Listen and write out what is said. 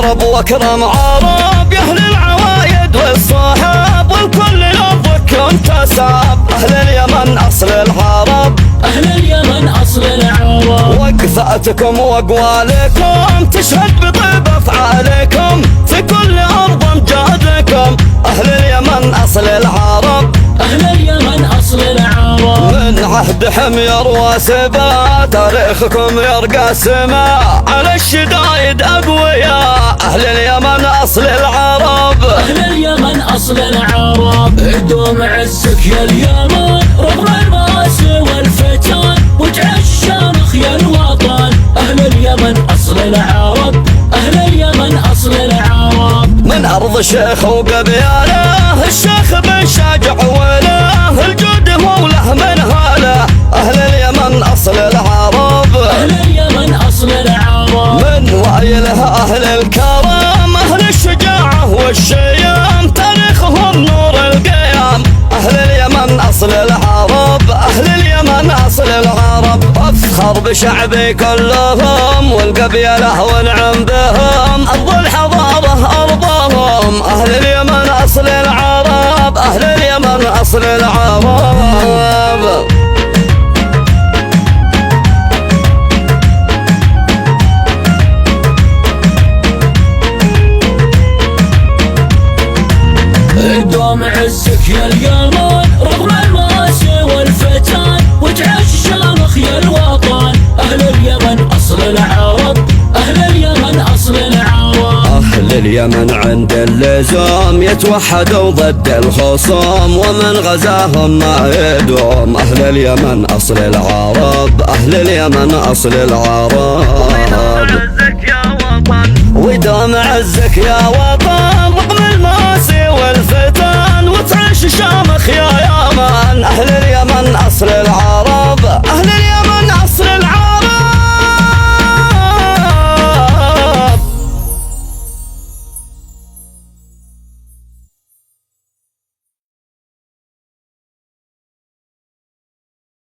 العرب واكرم عرب، يا اهل العوايد والصحاب والكل لفظك انتساب. اهل اليمن اصل العرب، اهل اليمن اصل العرب، وقفاتكم واقوالكم تشهد بطيب افعالكم، في كل ارض امجادكم. اهل اليمن اصل العرب، اهل اليمن اصل العرب، من عهد حمير وسبا تاريخكم يرقى السماء، على الشدايد اقوياء. اهل اليمن اصل العرب، اهل اليمن اصل العرب، دوم عزك يا اليمن رغم المآسي والفتن، وجعل الشامخ يا الوطن. اهل اليمن اصل العرب، اهل اليمن اصل العرب، من ارض الشيخ وقبيله، الشيخ بن شاجع وله، الجود هو له من هاله. اهل اليمن اصل العرب، اهل اليمن اصل العرب، من وايله اهل الكرم، اهل الشجاعه والشيم، تاريخهم نور القيام. اهل اليمن اصل العرب، اهل اليمن اصل العرب، افخر بشعبي كلهم والقبيله ونعم بهم، ارض الحضاره ارضهم. اهل اليمن اصل العرب، اهل اليمن اصل العرب. دوم عزك يا اليمن رغم المآسي والفتن، واجعل الشامخ يا الوطن. اهل اليمن اصل العرب، اهل اليمن اصل العرب، اهل اليمن عند اللزوم يتوحدوا ضد الخصوم، ومن غزاهم ما يدوم. اهل اليمن اصل العرب، اهل اليمن اصل العرب، ودوم عزك يا وطن رغم المآسي والفتن، وتعيش شامخ يا يمن. اهل اليمن اصل العرب،